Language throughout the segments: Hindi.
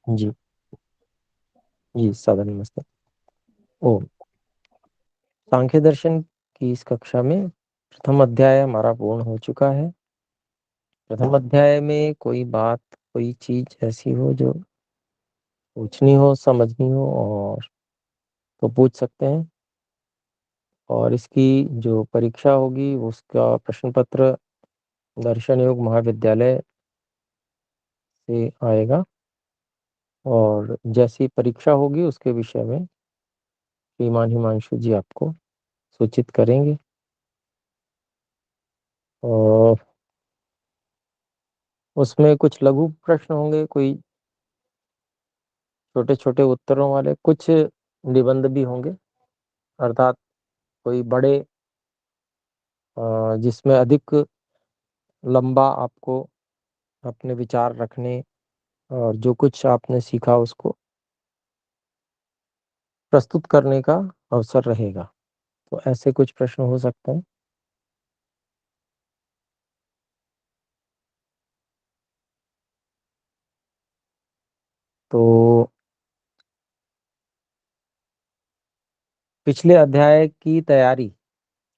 जी जी, सादा नमस्ते। ओ, सांख्य दर्शन की इस कक्षा में प्रथम अध्याय हमारा पूर्ण हो चुका है। प्रथम अध्याय में कोई बात, कोई चीज ऐसी हो जो पूछनी हो, समझनी हो और तो पूछ सकते हैं। और इसकी जो परीक्षा होगी उसका प्रश्न पत्र दर्शन योग महाविद्यालय से आएगा और जैसी परीक्षा होगी उसके विषय में श्रीमान हिमांशु जी आपको सूचित करेंगे। और उसमें कुछ लघु प्रश्न होंगे, कोई छोटे छोटे उत्तरों वाले, कुछ निबंध भी होंगे, अर्थात कोई बड़े जिसमें अधिक लंबा आपको अपने विचार रखने और जो कुछ आपने सीखा उसको प्रस्तुत करने का अवसर रहेगा। तो ऐसे कुछ प्रश्न हो सकते हैं। तो पिछले अध्याय की तैयारी,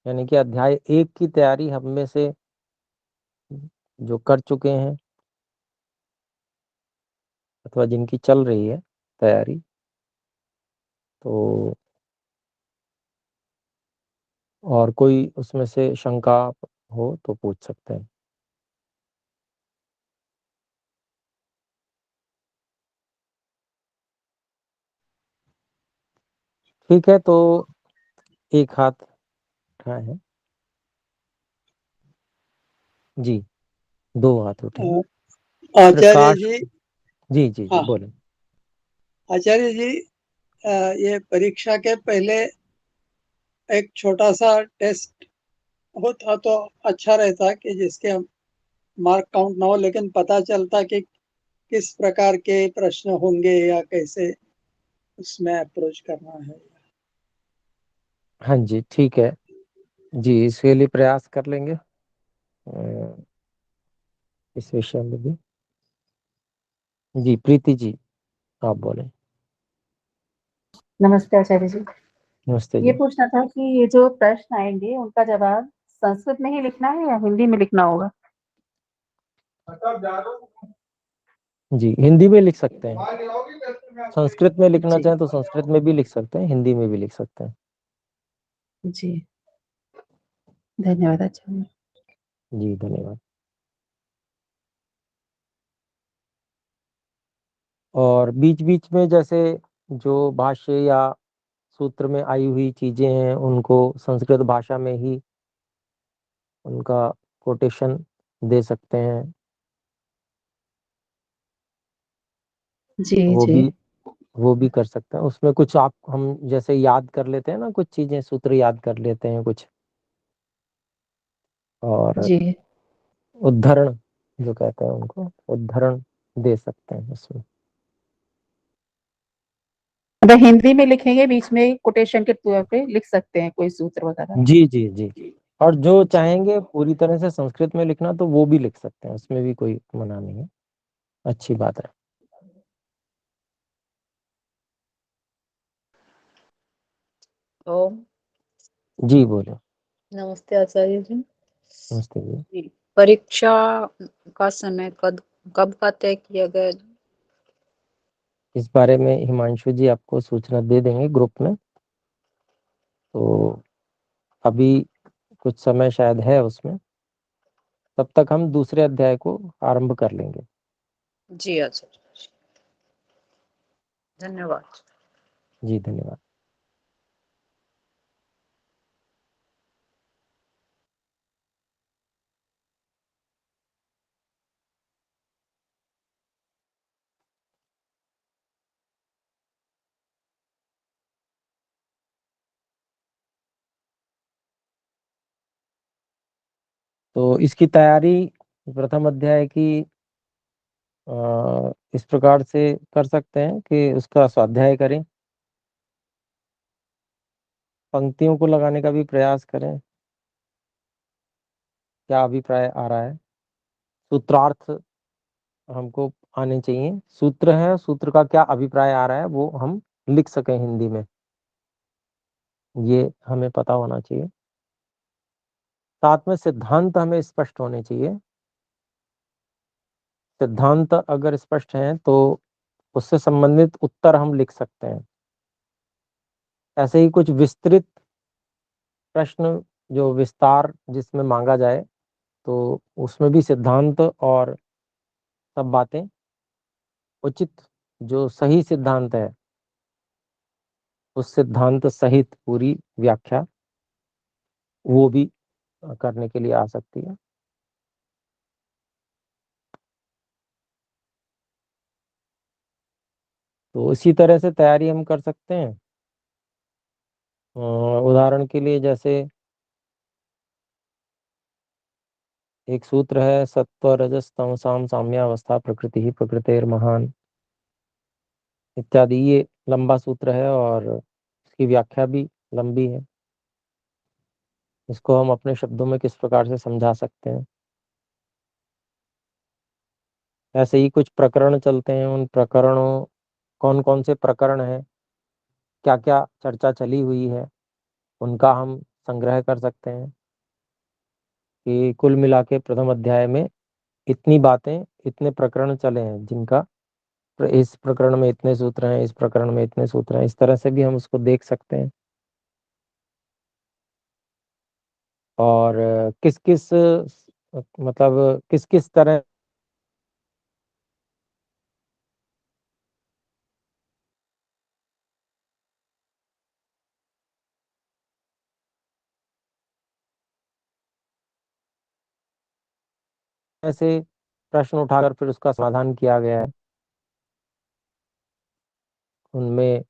यानी कि अध्याय 1 की तैयारी हम में से जो कर चुके हैं अथवा जिनकी चल रही है तैयारी, तो और कोई उसमें से शंका हो तो पूछ सकते हैं। ठीक है, तो एक हाथ उठाए हैं। जी, 2 हाथ उठे हैं। आचार्य प्रकाश, जी। जी जी जी, हाँ, बोले। आचार्य जी, ये परीक्षा के पहले एक छोटा सा टेस्ट होता तो अच्छा रहता कि जिसके हम मार्क काउंट ना हो, लेकिन पता चलता कि किस प्रकार के प्रश्न होंगे या कैसे उसमें अप्रोच करना है। हाँ जी, ठीक है जी, इसके लिए प्रयास कर लेंगे इस विषय में भी। जी, प्रीति जी, आप बोले। नमस्ते आचार्य जी। नमस्ते ये जी। पूछना था कि ये जो प्रश्न आएंगे उनका जवाब संस्कृत में ही लिखना है या हिंदी में लिखना होगा? जी, हिंदी में लिख सकते हैं। संस्कृत में लिखना जी चाहें तो संस्कृत में भी लिख सकते हैं, हिंदी में भी लिख सकते हैं। जी, धन्यवाद आचार्य। जी, धन्यवाद। और बीच बीच में जैसे जो भाष्य या सूत्र में आई हुई चीजें हैं उनको संस्कृत भाषा में ही उनका कोटेशन दे सकते हैं। जी वो जी भी वो भी कर सकते हैं। उसमें कुछ आप हम जैसे याद कर लेते हैं ना, कुछ चीजें सूत्र याद कर लेते हैं कुछ, और जी। उद्धरण जो कहते हैं उनको उद्धरण दे सकते हैं उसमें। अगर हिंदी में लिखेंगे बीच में कोटेशन के तौर पे लिख सकते हैं कोई सूत्र वगैरह। जी जी जी। और जो चाहेंगे पूरी तरह से संस्कृत में लिखना तो वो भी लिख सकते हैं, उसमें भी कोई मना नहीं है। अच्छी बात है। ओम। जी, बोलो। नमस्ते आचार्य जी। नमस्ते जी। जी, परीक्षा का समय कब कब का तय किया गया? इस बारे में हिमांशु जी आपको सूचना दे देंगे ग्रुप में। तो अभी कुछ समय शायद है उसमें, तब तक हम दूसरे अध्याय को आरंभ कर लेंगे। जी आचार्य, धन्यवाद। जी, धन्यवाद। तो इसकी तैयारी प्रथम अध्याय की इस प्रकार से कर सकते हैं कि उसका स्वाध्याय करें, पंक्तियों को लगाने का भी प्रयास करें। क्या अभिप्राय आ रहा है? सूत्रार्थ हमको आने चाहिए। सूत्र है, सूत्र का क्या अभिप्राय आ रहा है वो हम लिख सकें हिंदी में, ये हमें पता होना चाहिए। साथ में सिद्धांत हमें स्पष्ट होने चाहिए। सिद्धांत अगर स्पष्ट हैं तो उससे संबंधित उत्तर हम लिख सकते हैं। ऐसे ही कुछ विस्तृत प्रश्न जो विस्तार जिसमें मांगा जाए तो उसमें भी सिद्धांत और सब बातें उचित, जो सही सिद्धांत है उस सिद्धांत सहित पूरी व्याख्या वो भी करने के लिए आ सकती है। तो इसी तरह से तैयारी हम कर सकते हैं। उदाहरण के लिए जैसे एक सूत्र है, सत्व रजस तमसाम साम्यावस्था प्रकृति ही प्रकृतेर महान इत्यादि। ये लंबा सूत्र है और इसकी व्याख्या भी लंबी है। इसको हम अपने शब्दों में किस प्रकार से समझा सकते हैं। ऐसे ही कुछ प्रकरण चलते हैं, उन प्रकरणों, कौन कौन से प्रकरण हैं, क्या क्या चर्चा चली हुई है, उनका हम संग्रह कर सकते हैं कि कुल मिला के प्रथम अध्याय में इतनी बातें, इतने प्रकरण चले हैं जिनका इस प्रकरण में इतने सूत्र हैं, इस प्रकरण में इतने सूत्र हैं। इस तरह से भी हम उसको देख सकते हैं। और किस किस मतलब किस किस तरह से प्रश्न उठाकर फिर उसका समाधान किया गया है, उनमें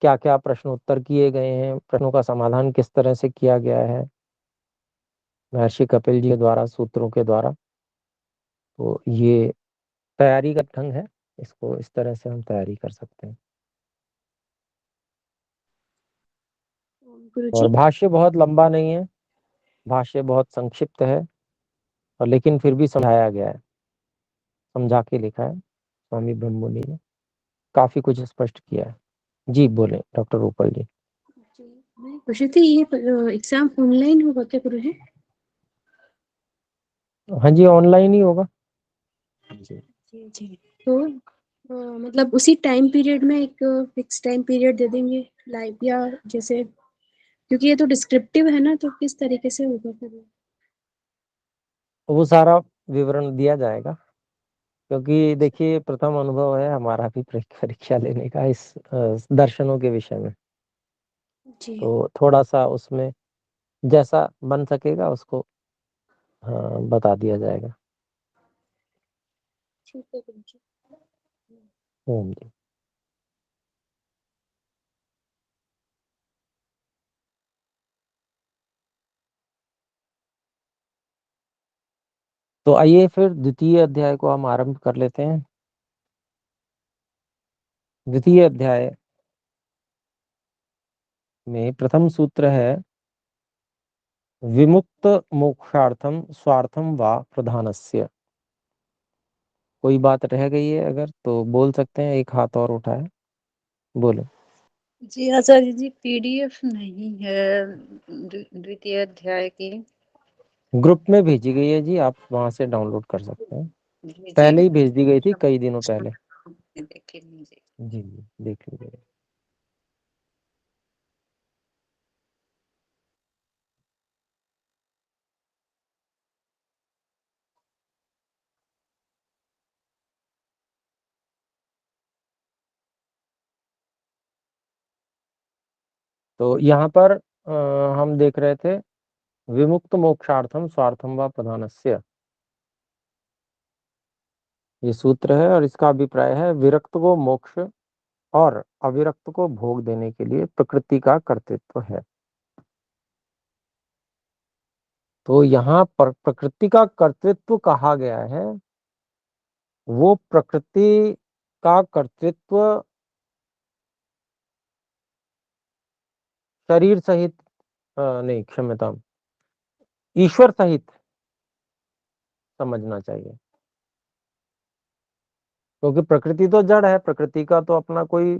क्या क्या प्रश्न उत्तर किए गए हैं, प्रश्नों का समाधान किस तरह से किया गया है महर्षि कपिल जी के द्वारा, सूत्रों के द्वारा। तो ये तैयारी का ढंग है, इसको इस तरह से हम तैयारी कर सकते हैं। गुरु और जी। भाष्य बहुत लंबा नहीं है, भाष्य बहुत संक्षिप्त है, और लेकिन फिर भी समझाया गया है, समझा के लिखा है स्वामी ब्रह्ममुनि ने, काफी कुछ स्पष्ट किया है। जी बोले डॉक्टर रूपल जी। मैं पूछ रही थी, ये एग्जाम ऑनलाइन होगा क्या गुरु जी? हाँ जी, ऑनलाइन ही होगा जी। जी जी। तो मतलब उसी टाइम पीरियड में एक फिक्स टाइम पीरियड दे देंगे लाइव, या जैसे, क्योंकि ये तो डिस्क्रिप्टिव है ना, तो किस तरीके से होगा फिर? वो सारा विवरण दिया जाएगा, क्योंकि देखिए प्रथम अनुभव है हमारा भी परीक्षा लेने का इस दर्शनों के विषय में। जी तो थोड़ा सा उसमें जैसा बन सकेगा उसको हाँ बता दिया जाएगा। ठीक है गुरु जी। ओम जी। तो आइए फिर द्वितीय अध्याय को हम आरंभ कर लेते हैं। द्वितीय अध्याय में प्रथम सूत्र है, विमुक्त मोक्षार्थम स्वार्थम वा प्रधानस्य। कोई बात रह गई है अगर तो बोल सकते हैं, एक हाथ और उठाए, बोले। जी आचार्य जी, पीडीएफ नहीं है द्वितीय अध्याय की। ग्रुप में भेजी गई है जी, आप वहां से डाउनलोड कर सकते हैं। जी जी, पहले ही भेज दी गई थी कई दिनों पहले। देख लीजिए। जी जी देख लीजिए। तो यहाँ पर हम देख रहे थे, विमुक्त मोक्षार्थम स्वार्थम व प्रधानस्य, ये सूत्र है और इसका अभिप्राय है, विरक्त को मोक्ष और अविरक्त को भोग देने के लिए प्रकृति का कर्तृत्व है। तो यहाँ पर प्रकृति का कर्तृत्व कहा गया है, वो प्रकृति का कर्तृत्व शरीर सहित नहीं, क्षम्यता, ईश्वर सहित समझना चाहिए। क्योंकि प्रकृति तो जड़ है, प्रकृति का तो अपना कोई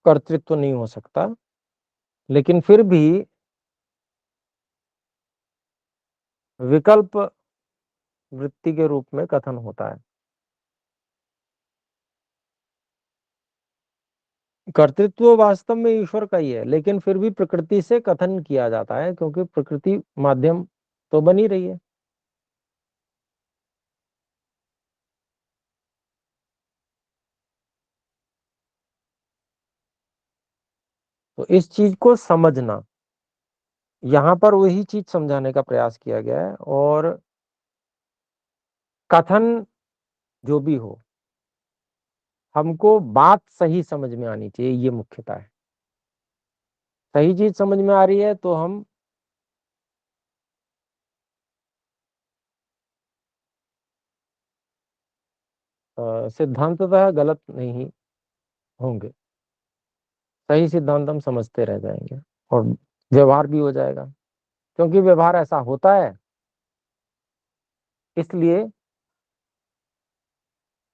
कर्तृत्व नहीं हो सकता, लेकिन फिर भी विकल्प वृत्ति के रूप में कथन होता है। कर्तृत्व वास्तव में ईश्वर का ही है, लेकिन फिर भी प्रकृति से कथन किया जाता है, क्योंकि प्रकृति माध्यम तो बनी रही है। तो इस चीज को समझना, यहां पर वही चीज समझाने का प्रयास किया गया है। और कथन जो भी हो, हमको बात सही समझ में आनी चाहिए, ये मुख्यता है। सही चीज समझ में आ रही है तो हम सिद्धांततः गलत नहीं होंगे, सही सिद्धांत हम समझते रह जाएंगे और व्यवहार भी हो जाएगा। क्योंकि व्यवहार ऐसा होता है, इसलिए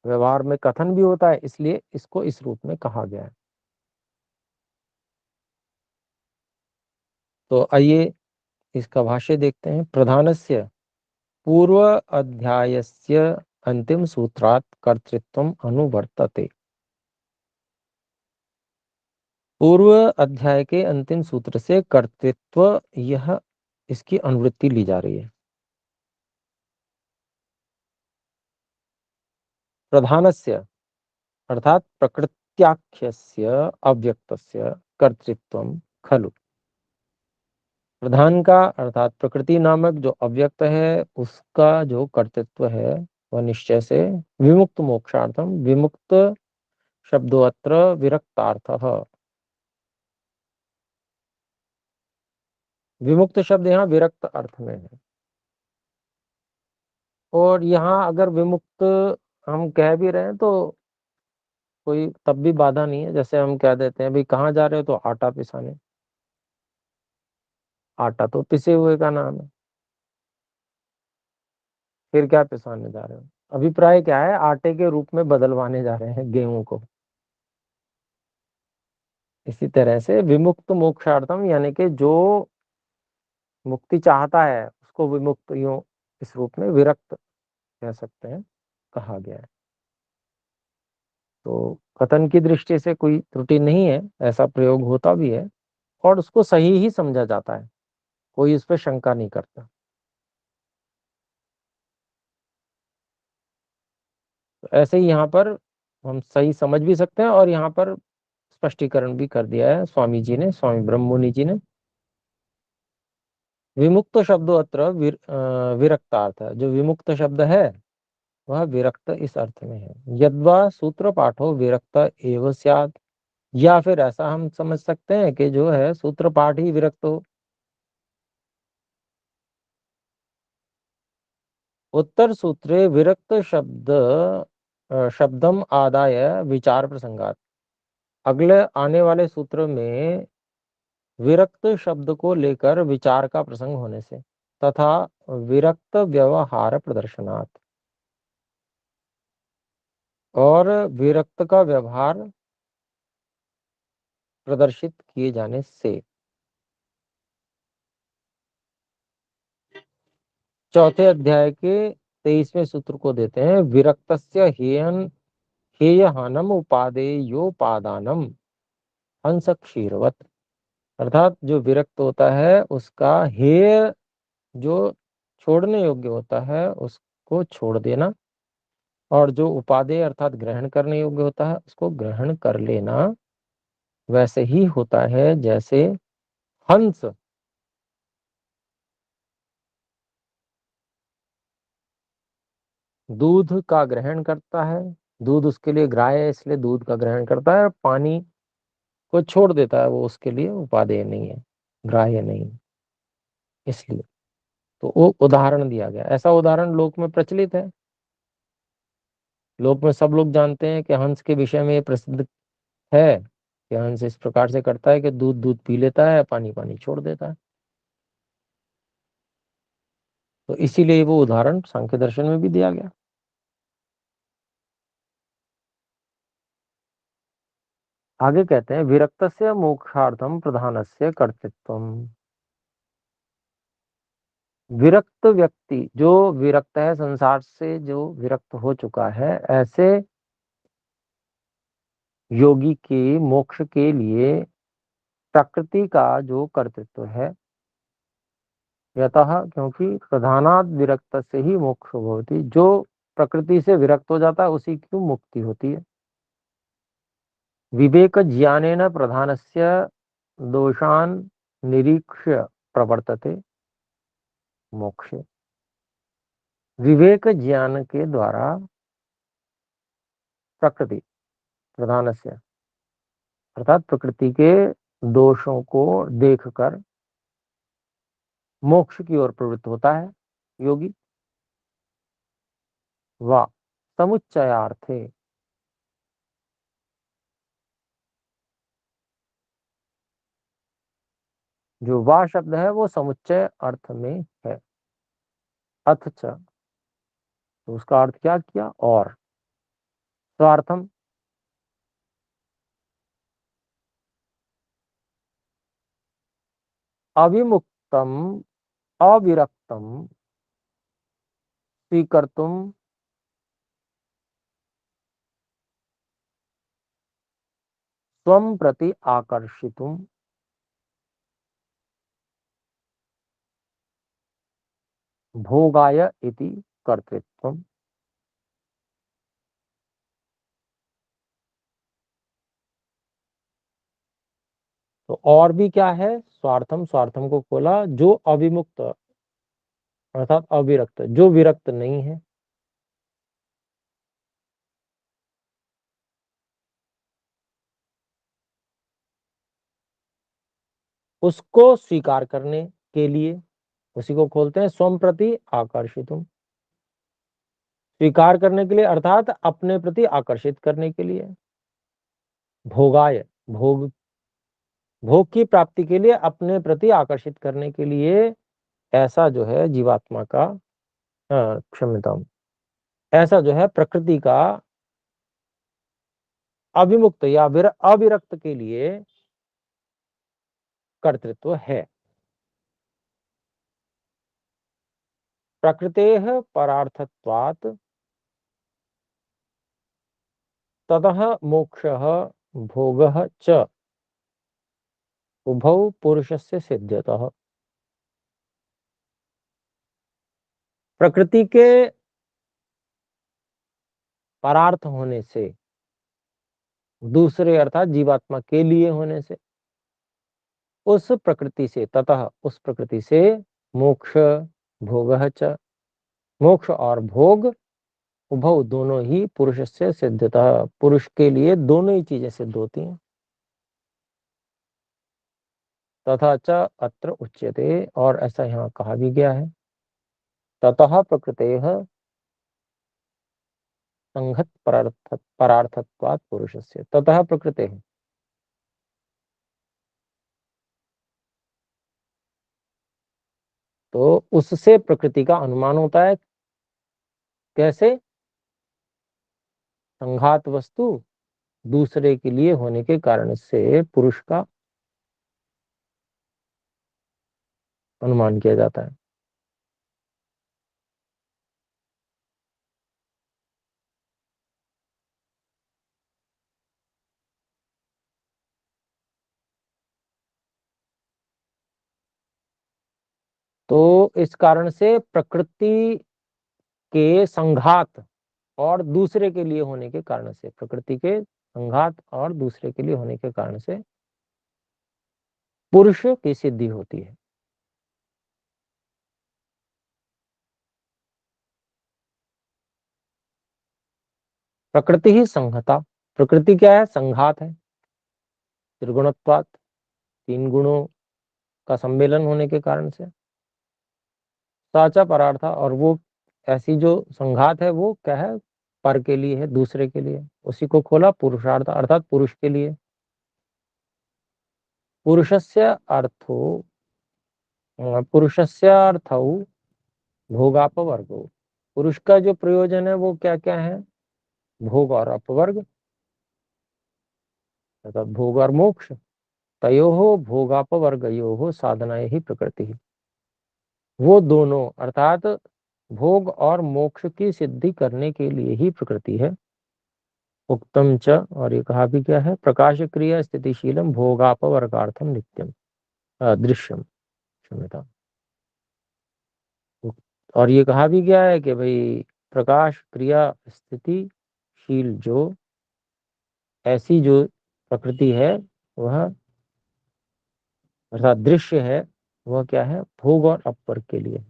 व्यवहार में कथन भी होता है, इसलिए इसको इस रूप में कहा गया है। तो आइए इसका भाष्य देखते हैं। प्रधानस्य पूर्व अध्यायस्य अंतिम सूत्रात् कर्तृत्वम अनुवर्तते। पूर्व अध्याय के अंतिम सूत्र से कर्तृत्व, यह इसकी अनुवृत्ति ली जा रही है। प्रधानस्य अर्थात प्रकृत्याख्यस्य अव्यक्तस्य कर्तृत्वम खलु। प्रधान का अर्थात प्रकृति नामक जो अव्यक्त है, उसका जो कर्तृत्व है वह निश्चय से विमुक्त मोक्षार्थम, विमुक्त शब्दोऽत्र विरक्तार्थः। विमुक्त शब्द यहाँ विरक्त अर्थ में है। और यहाँ अगर विमुक्त हम कह भी रहे हैं तो कोई तब भी बाधा नहीं है। जैसे हम कह देते हैं भाई कहाँ जा रहे हो, तो आटा पिसाने। आटा तो पिसे हुए का नाम है, फिर क्या पिसाने जा रहे हो। अभिप्राय क्या है, आटे के रूप में बदलवाने जा रहे हैं गेहूं को। इसी तरह से विमुक्त मोक्षार्थम, यानी कि जो मुक्ति चाहता है उसको विमुक्त, यूं इस रूप में विरक्त कह सकते हैं, कहा गया है। तो कथन की दृष्टि से कोई त्रुटि नहीं है, ऐसा प्रयोग होता भी है और उसको सही ही समझा जाता है, कोई इस पर शंका नहीं करता। तो ऐसे ही यहाँ पर हम सही समझ भी सकते हैं और यहाँ पर स्पष्टीकरण भी कर दिया है स्वामी जी ने, स्वामी ब्रह्ममुनि जी ने। विमुक्त शब्दों अत्र विरक्तार्थ है। जो विमुक्त शब्द है वह विरक्त इस अर्थ में है। यद्वा सूत्र पाठो विरक्त एव स्यात्, या फिर ऐसा हम समझ सकते हैं कि जो है सूत्र पाठ ही विरक्त हो। उत्तर सूत्रे विरक्त शब्दम आदाय विचार प्रसंगात। अगले आने वाले सूत्र में विरक्त शब्द को लेकर विचार का प्रसंग होने से, तथा विरक्त व्यवहार प्रदर्शनात्, और विरक्त का व्यवहार प्रदर्शित किए जाने से। चौथे अध्याय के 23वें सूत्र को देते हैं, विरक्तस्य हेयहानम उपादेयोपादानम हंस क्षीरवत। अर्थात जो विरक्त होता है उसका हेय, जो छोड़ने योग्य होता है उसको छोड़ देना, और जो उपादेय अर्थात ग्रहण करने योग्य होता है उसको ग्रहण कर लेना, वैसे ही होता है जैसे हंस दूध का ग्रहण करता है। दूध उसके लिए ग्राह्य है, इसलिए दूध का ग्रहण करता है। पानी को छोड़ देता है, वो उसके लिए उपादेय नहीं है, ग्राह्य नहीं है। इसलिए तो वो उदाहरण दिया गया। ऐसा उदाहरण लोक में प्रचलित है। लोक में सब लोग जानते हैं कि हंस के विषय में ये प्रसिद्ध है कि हंस इस प्रकार से करता है कि दूध दूध पी लेता है, पानी पानी छोड़ देता है। तो इसीलिए वो उदाहरण सांख्य दर्शन में भी दिया गया। आगे कहते हैं विरक्तस्य मोक्षार्थम प्रधानस्य कर्तृत्वम। विरक्त व्यक्ति जो विरक्त है, संसार से जो विरक्त हो चुका है, ऐसे योगी के मोक्ष के लिए प्रकृति का जो कर्तृत्व है, यतः क्योंकि प्रधानात विरक्त से ही मोक्ष होती, जो प्रकृति से विरक्त हो जाता है उसी की मुक्ति होती है। विवेक ज्ञानेन प्रधानस्य दोषान् निरीक्ष्य प्रवर्तते मोक्षे। विवेक ज्ञान के द्वारा प्रकृति प्रधानस्य अर्थात प्रकृति के दोषों को देखकर मोक्ष की ओर प्रवृत्त होता है योगी। वा समुच्चयार्थे, जो वा शब्द है वो समुच्चय अर्थ में है। अथ च, तो उसका अर्थ क्या किया, और स्वार्थम, अविमुक्तम अविरक्तम स्वीकर्तुम स्वं प्रति आकर्षितुम भोगाय इति कर्तृत्वम। तो और भी क्या है, स्वार्थम, स्वार्थम को खोला, जो अविमुक्त अर्थात अविरक्त, जो विरक्त नहीं है, उसको स्वीकार करने के लिए, उसी को खोलते हैं स्वम प्रति आकर्षितुम, स्वीकार करने के लिए अर्थात अपने प्रति आकर्षित करने के लिए। भोगाय, भोग, भोग की प्राप्ति के लिए अपने प्रति आकर्षित करने के लिए, ऐसा जो है जीवात्मा का, क्षम्यतां, ऐसा जो है प्रकृति का अविमुक्त या अविरक्त के लिए कर्तृत्व है। प्रकृतेः परार्थत्वात् ततः मोक्षः भोगः च उभौ पुरुषस्य सिद्ध्यतः। प्रकृति के परार्थ होने से, दूसरे अर्थात जीवात्मा के लिए होने से, उस प्रकृति से, ततः उस प्रकृति से, मोक्ष भोगः च, मोक्ष और भोग, उभौ दोनों ही पुरुष से सिद्धतः, पुरुष के लिए दोनों ही चीजें सिद्ध होती हैं। तथा च अत्र उच्यते, और ऐसा यहाँ कहा भी गया है, ततः प्रकृतेः संघत परार्थत्वात् पुरुषस्य, ततः प्रकृतेः, तो उससे प्रकृति का अनुमान होता है। कैसे, संघात वस्तु दूसरे के लिए होने के कारण से पुरुष का अनुमान किया जाता है। तो इस कारण से प्रकृति के संघात और दूसरे के लिए होने के कारण से, प्रकृति के संघात और दूसरे के लिए होने के कारण से पुरुष की सिद्धि होती है। प्रकृति ही संहता, प्रकृति क्या है, संघात है, त्रिगुणत्वात्, तीन गुणों का सम्मेलन होने के कारण से। साचा परार्था, और वो ऐसी जो संघात है वो क्या है, पर के लिए है, दूसरे के लिए, उसी को खोला पुरुषार्थ अर्थात पुरुष के लिए। पुरुषस्य अर्थो पुरुषस्य अर्थौ भोगापवर्गो, पुरुष का जो प्रयोजन है वो क्या क्या है, भोग और अपवर्ग। अर्थात भोग और मोक्ष तयोः भोगापवर्गयोः साधनाए ही प्रकृति ही, वो दोनों अर्थात भोग और मोक्ष की सिद्धि करने के लिए ही प्रकृति है। उक्तम च, और ये कहा भी क्या है, प्रकाश क्रिया स्थितिशीलम भोगापवर्गार्थम नित्यम दृश्यम, क्षम्यता। और ये कहा भी गया है कि भाई प्रकाश क्रिया स्थितिशील जो ऐसी जो प्रकृति है वह अर्थात दृश्य है, वह क्या है, भोग और अपवर्ग के लिए।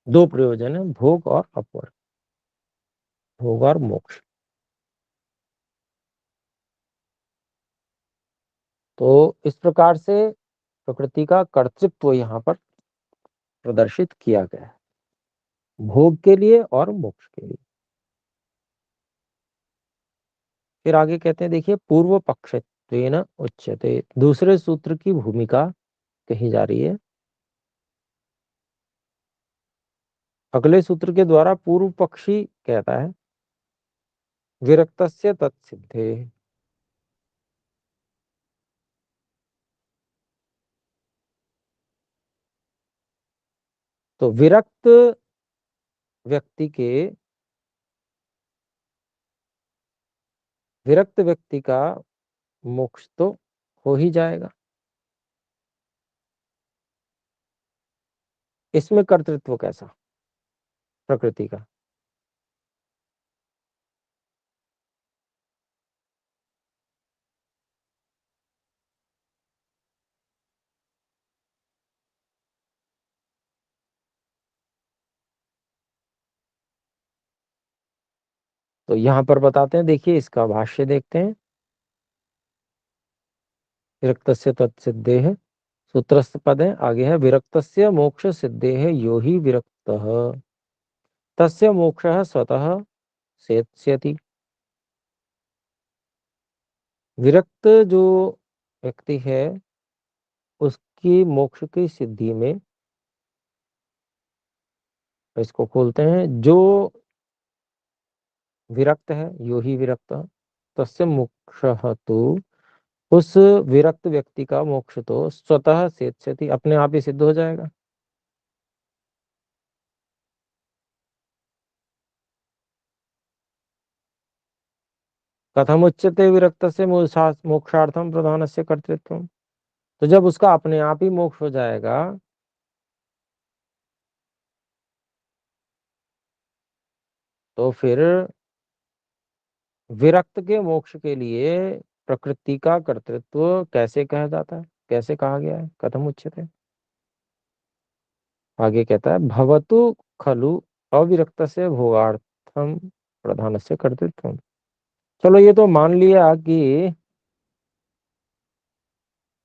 दो प्रयोजन है, भोग और अपवर्ग, भोग और मोक्ष। तो इस प्रकार से प्रकृति का कर्तृत्व यहाँ पर प्रदर्शित किया गया है, भोग के लिए और मोक्ष के लिए। फिर आगे कहते हैं, देखिए, पूर्व पक्षत्वेन उच्यते, दूसरे सूत्र की भूमिका कही जा रही है। अगले सूत्र के द्वारा पूर्व पक्षी कहता है विरक्तस्य तत्सिद्धे, तो विरक्त व्यक्ति का मोक्ष तो हो ही जाएगा। इसमें कर्तृत्व कैसा प्रकृति का? तो यहां पर बताते हैं, देखिए इसका भाष्य देखते हैं। विरक्तस्य तत्सिद्धेः, सूत्रस्थ पद है, आगे है विरक्तस्य मोक्ष सिद्धेः यो हि विरक्तः तस्य मोक्षः स्वतः सेत्स्यति। विरक्त जो व्यक्ति है उसकी मोक्ष की सिद्धि में, इसको खोलते हैं, जो विरक्त है यो ही विरक्त तस्य मोक्षः तो, उस विरक्त व्यक्ति का मोक्ष तो स्वतः सेत्स्यति, अपने आप ही सिद्ध हो जाएगा। कथम उच्यते विरक्तस्य मोक्षार्थम प्रधानस्य कर्तृत्वम्, तो जब उसका अपने आप ही मोक्ष हो जाएगा तो फिर विरक्त के मोक्ष के लिए प्रकृति का कर्तृत्व कैसे कहा जाता है, कैसे कहा गया है? कथम उच्यते, आगे कहता है भवतु खलु अविरक्तस्य भोगार्थम प्रधानस्य कर्तृत्वम्। चलो ये तो मान लिया कि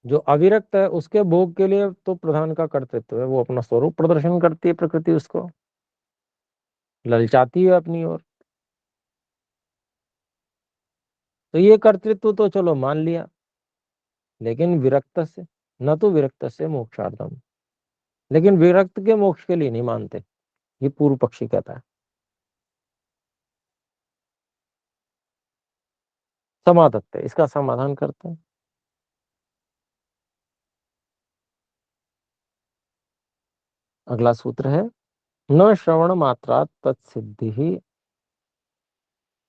जो अविरक्त है उसके भोग के लिए तो प्रधान का कर्तृत्व है, वो अपना स्वरूप प्रदर्शन करती है, प्रकृति उसको ललचाती है अपनी ओर। तो ये कर्तृत्व तो चलो मान लिया, लेकिन विरक्त से, न तो विरक्त से मोक्षार्थम, लेकिन विरक्त के मोक्ष के लिए नहीं मानते, ये पूर्व पक्षी कहता है। समाधत्ते, इसका समाधान करते हैं। अगला सूत्र है न श्रवण मात्रात तत्सिद्धि,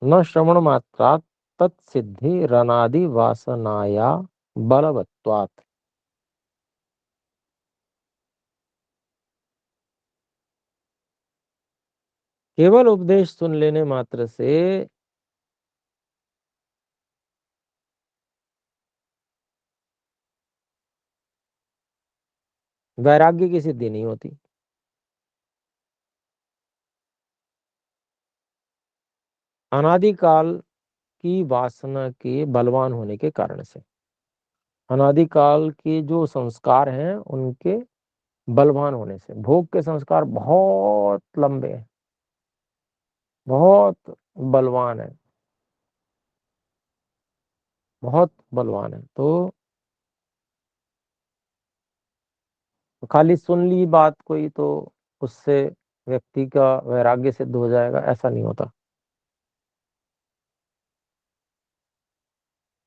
न श्रवण मात्रात तत्सिद्धि रनादि वासनाया बलवत्वात्। केवल उपदेश सुन लेने मात्र से वैराग्य की सिद्धि नहीं होती। अनादिकाल की वासना के बलवान होने के कारण से, अनादिकाल के जो संस्कार हैं उनके बलवान होने से, भोग के संस्कार बहुत लंबे हैं, बहुत बलवान है, बहुत बलवान है। तो खाली सुन ली बात कोई तो उससे व्यक्ति का वैराग्य सिद्ध हो जाएगा, ऐसा नहीं होता।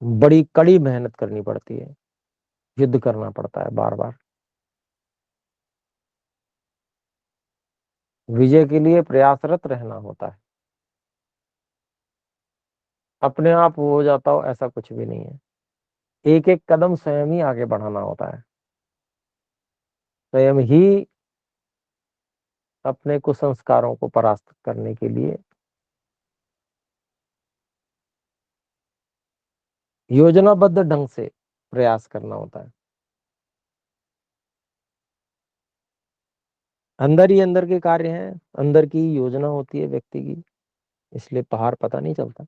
बड़ी कड़ी मेहनत करनी पड़ती है, युद्ध करना पड़ता है बार बार। विजय के लिए प्रयासरत रहना होता है। अपने आप वो हो जाता हो ऐसा कुछ भी नहीं है। एक एक कदम स्वयं ही आगे बढ़ाना होता है, स्वयं ही अपने कुसंस्कारों को परास्त करने के लिए योजनाबद्ध ढंग से प्रयास करना होता है। अंदर ही अंदर के कार्य हैं, अंदर की योजना होती है व्यक्ति की, इसलिए बाहर पता नहीं चलता।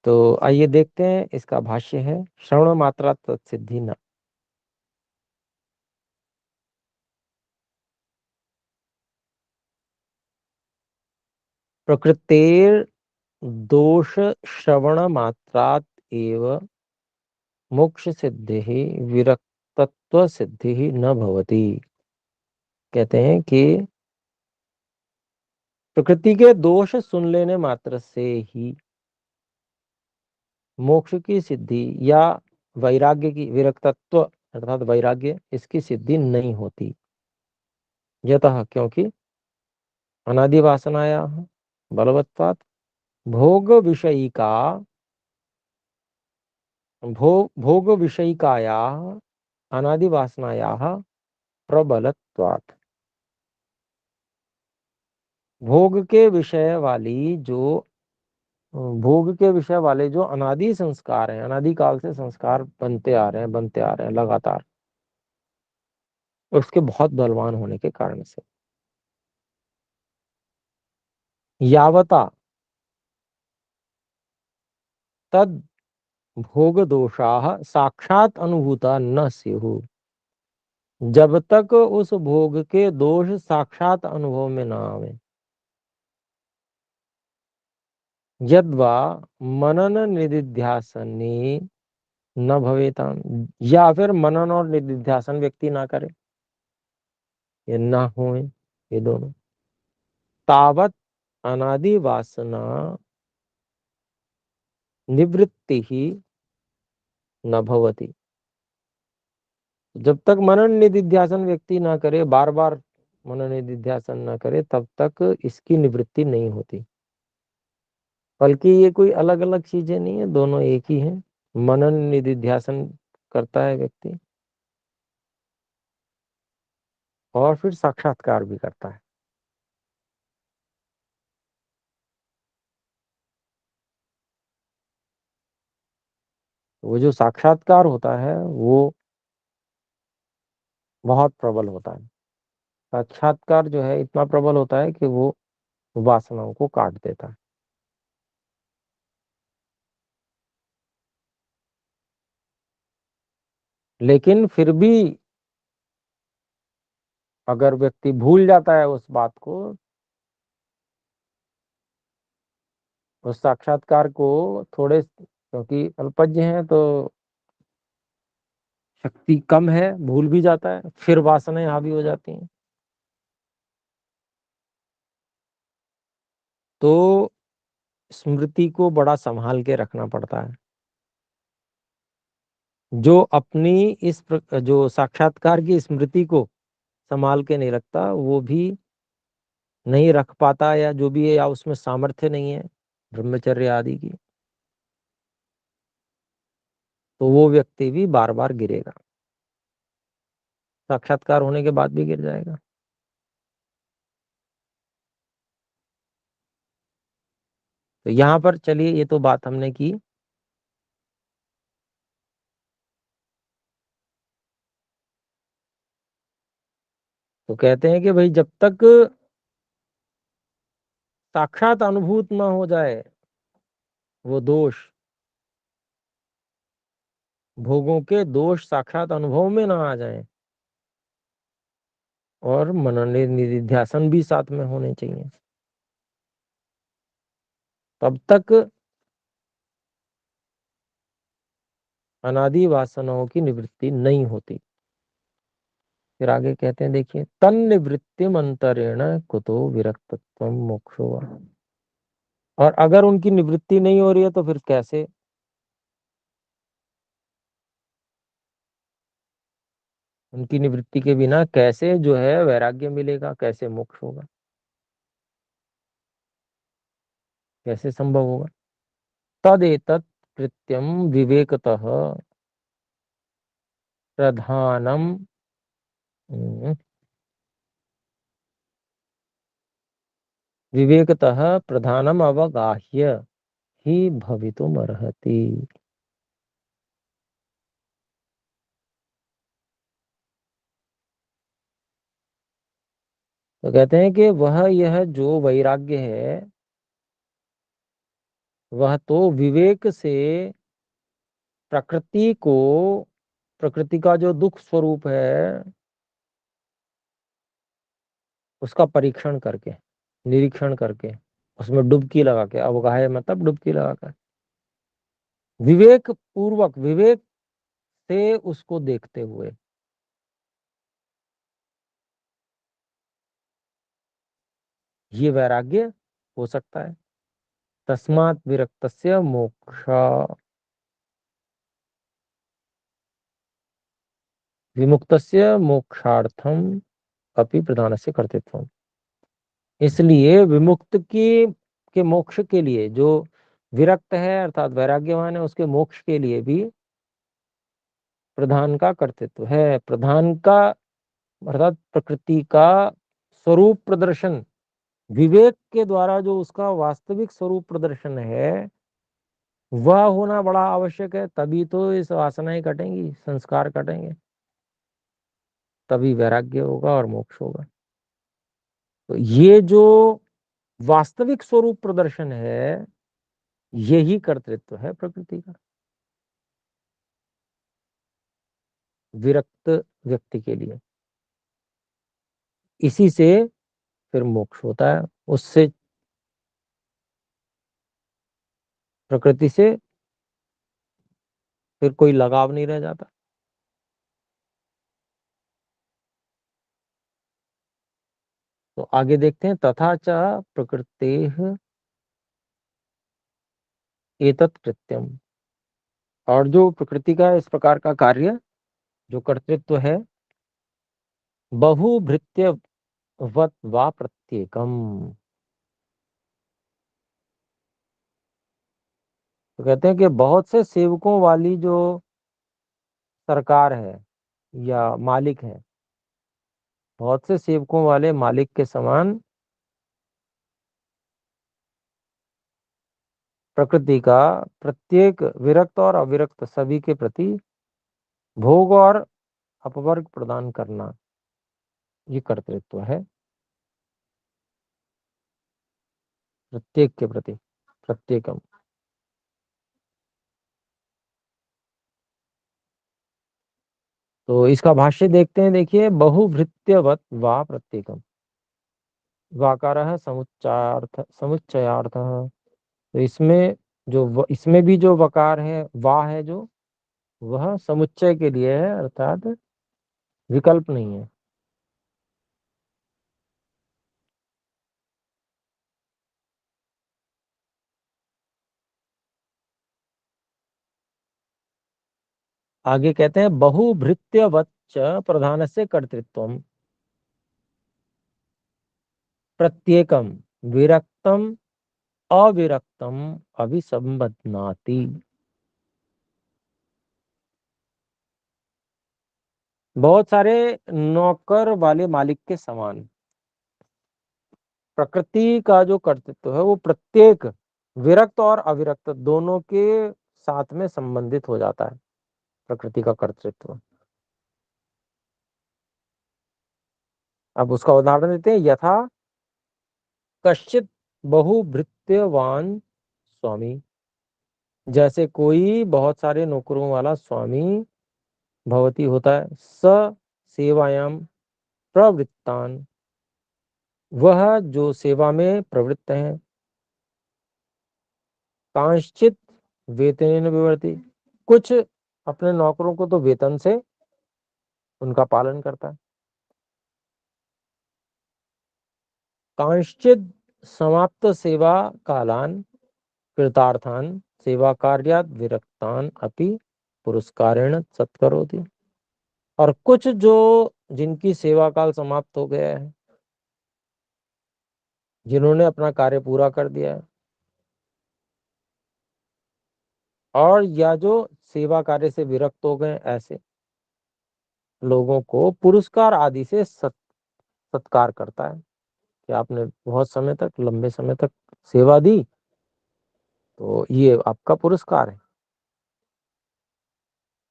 तो आइए देखते हैं, इसका भाष्य है श्रवण मात्रा तत्सिद्धि न। प्रकृतेर दोष श्रवण मात्रात एव मोक्ष सिद्धि विरक्तत्व सिद्धि न भवति। कहते हैं कि प्रकृति के दोष सुन लेने मात्र से ही मोक्ष की सिद्धि या वैराग्य की, विरक्तत्व अर्थात वैराग्य, इसकी सिद्धि नहीं होती। यतः क्योंकि अनादि वासनाया बलवत्वात् भोग विषयिका भोग विषयिकाया अनादि वासनाया प्रबलत्वात्। भोग के विषय वाली जो भोग के विषय वाले जो अनादि संस्कार हैं, अनादि काल से संस्कार बनते आ रहे हैं लगातार, उसके बहुत बलवान होने के कारण से यावता तद भोग दोषाः साक्षात अनुभूता न स्युः। जब तक उस भोग के दोष साक्षात अनुभव में ना आवे। यद्वा मनन निदिध्यासने न भवेताम, या फिर मनन और निदिध्यासन व्यक्ति ना करे, ये ना होए ये दोनों, तावत अनादि वासना निवृत्ति ही न भवति। जब तक मनन निदिध्यासन व्यक्ति ना करे, बार बार मनन निदिध्यासन ना करे, तब तक इसकी निवृत्ति नहीं होती। बल्कि ये कोई अलग अलग चीजें नहीं है, दोनों एक ही हैं। मनन निदिध्यासन करता है व्यक्ति और फिर साक्षात्कार भी करता है। वो जो साक्षात्कार होता है वो बहुत प्रबल होता है। साक्षात्कार जो है इतना प्रबल होता है कि वो वासनाओं को काट देता है। लेकिन फिर भी अगर व्यक्ति भूल जाता है उस बात को, उस साक्षात्कार को, थोड़े क्योंकि अल्पज्ञ हैं तो शक्ति कम है, भूल भी जाता है, फिर वासनाएं हावी हो जाती हैं। तो स्मृति को बड़ा संभाल के रखना पड़ता है। जो अपनी जो साक्षात्कार की स्मृति को संभाल के नहीं रखता, वो भी नहीं रख पाता, या जो भी है, या उसमें सामर्थ्य नहीं है ब्रह्मचर्य आदि की, तो वो व्यक्ति भी बार बार गिरेगा, साक्षात्कार होने के बाद भी गिर जाएगा। तो यहाँ पर चलिए, ये तो बात हमने की। तो कहते हैं कि भाई जब तक साक्षात अनुभूत ना हो जाए वो दोष, भोगों के दोष साक्षात अनुभव में ना आ जाए, और मनन निधिध्यासन भी साथ में होने चाहिए, तब तक अनादि वासनाओं की निवृत्ति नहीं होती। फिर आगे कहते हैं, देखिए, तन्निवृत्तिम अंतरेण कुतो विरक्तत्वम मोक्षो वा। और अगर उनकी निवृत्ति नहीं हो रही है तो फिर कैसे, उनकी निवृत्ति के बिना कैसे जो है वैराग्य मिलेगा, कैसे मोक्ष होगा, कैसे संभव होगा। तदेतत् कृत्यम विवेकतः प्रधानम विवेकतः प्रधानम अवगाह्य ही भवितुमर्हति। तो कहते हैं कि वह यह जो वैराग्य है वह तो विवेक से प्रकृति को, प्रकृति का जो दुख स्वरूप है उसका परीक्षण करके, निरीक्षण करके, उसमें डुबकी लगा के, अवगाह्य मतलब डुबकी लगा कर, विवेक पूर्वक, विवेक से उसको देखते हुए, ये वैराग्य हो सकता है। तस्मात् विरक्तस्य मोक्ष, विमुक्तस्य मोक्षार्थम अपि प्रधानस्य कर्तृत्वम्। इसलिए विमुक्त की के मोक्ष के लिए, जो विरक्त है अर्थात वैराग्यवान है, उसके मोक्ष के लिए भी प्रधान का कर्तृत्व है। प्रधान का अर्थात प्रकृति का स्वरूप प्रदर्शन, विवेक के द्वारा जो उसका वास्तविक स्वरूप प्रदर्शन है वह होना बड़ा आवश्यक है। तभी तो इस वासनाएं कटेंगी, संस्कार कटेंगे, तभी वैराग्य होगा और मोक्ष होगा। तो ये जो वास्तविक स्वरूप प्रदर्शन है यही कर्तृत्व है प्रकृति का विरक्त व्यक्ति के लिए। इसी से फिर मोक्ष होता है, उससे, प्रकृति से फिर कोई लगाव नहीं रह जाता। तो आगे देखते हैं, तथा च प्रकृतेः एतत् कृत्यम। और जो प्रकृति का इस प्रकार का कार्य, जो कर्तृत्व है, बहुभृत्यवत् वा प्रत्येकम। तो कहते हैं कि बहुत से सेवकों वाली जो सरकार है या मालिक है, बहुत से सेवकों वाले मालिक के समान प्रकृति का प्रत्येक विरक्त और अविरक्त सभी के प्रति भोग और अपवर्ग प्रदान करना, ये कर्तृत्व है प्रत्येक के प्रति, प्रत्येकम। तो इसका भाष्य देखते हैं, देखिए, बहुभृत्यवत् वा प्रत्येकम, वाकारः समुच्चयार्थः। तो इसमें इसमें भी जो वकार है, वा है जो, वह समुच्चय के लिए है, अर्थात विकल्प नहीं है। आगे कहते हैं, बहुभृत्यवच्च प्रधानस्य कर्तृत्वम् प्रत्येकम विरक्तम अविरक्तम अभिसंबध्नाति। बहुत सारे नौकर वाले मालिक के समान प्रकृति का जो कर्तृत्व है वो प्रत्येक विरक्त और अविरक्त दोनों के साथ में संबंधित हो जाता है, प्रकृति का कर्तृत्व। अब उसका उदाहरण देते हैं, यथा कश्चित बहुभृत्यवान स्वामी। जैसे कोई बहुत सारे नौकरों वाला स्वामी भवती होता है, स सेवायाम प्रवृत्तान, वह जो सेवा में प्रवृत्त हैं, कांश्चित वेतनेन विवर्ति, कुछ अपने नौकरों को तो वेतन से उनका पालन करता है, कांश्चिद समाप्त सेवा कालान कृतार्थान सेवा कार्यात विरक्तान अपि पुरस्कारेण सत्करोति। और कुछ जो जिनकी सेवा काल समाप्त हो गया है, जिन्होंने अपना कार्य पूरा कर दिया है, और या जो सेवा कार्य से विरक्त हो गए, ऐसे लोगों को पुरस्कार आदि से सत्कार करता है कि आपने बहुत समय तक, लंबे समय तक सेवा दी, तो ये आपका पुरस्कार है।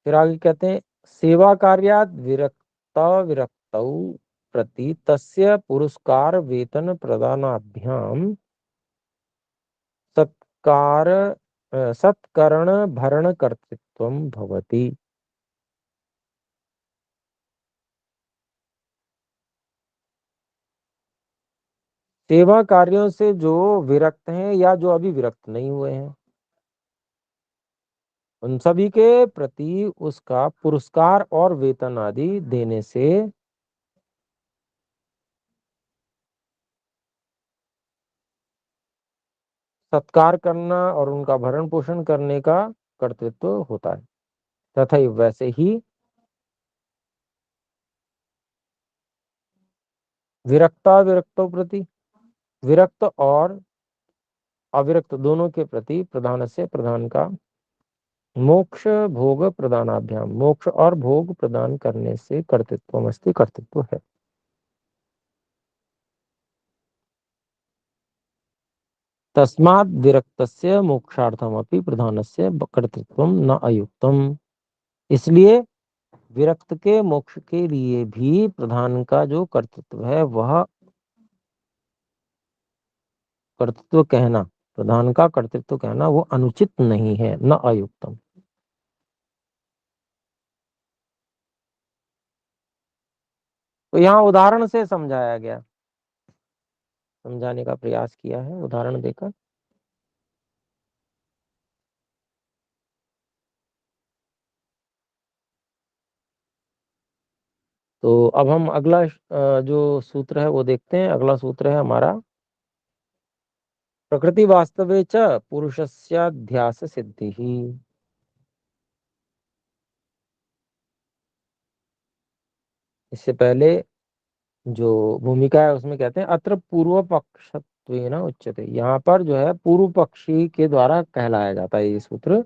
फिर आगे कहते हैं सेवा कार्यात विरक्तौ प्रति तस्य पुरस्कार वेतन प्रदानाभ्याम सत्कार सत्करण भरण कर्तृत्वम भवति। सेवा कार्यों से जो विरक्त हैं या जो अभी विरक्त नहीं हुए हैं, उन सभी के प्रति उसका पुरस्कार और वेतन आदि देने से सत्कार करना और उनका भरण पोषण करने का कर्तृत्व होता है। तथा वैसे ही विरक्ता विरक्तों प्रति, विरक्त और अविरक्त दोनों के प्रति प्रधान से प्रधान का मोक्ष भोग प्रदानाभ्याम, मोक्ष और भोग प्रदान करने से कर्तृत्वमस्ति, कर्तृत्व है। तस्मात् विरक्तस्य मोक्षार्थमपि प्रधानस्य कर्तृत्वम न अयुक्तम। इसलिए विरक्त के मोक्ष के लिए भी प्रधान का जो कर्तृत्व है, वह कर्तृत्व कहना, प्रधान का कर्तृत्व कहना वो अनुचित नहीं है, न अयुक्तम। तो यहाँ उदाहरण से समझाया गया, समझाने का प्रयास किया है उदाहरण देकर। तो अब हम अगला जो सूत्र है वो देखते हैं। अगला सूत्र है हमारा प्रकृति वास्तवे च पुरुषस्याध्यास सिद्धि ही। इससे पहले जो भूमिका है उसमें कहते हैं अत्र पूर्व पक्षत्वेन उच्यते। यहाँ पर जो है पूर्व पक्षी के द्वारा कहलाया जाता है ये सूत्र।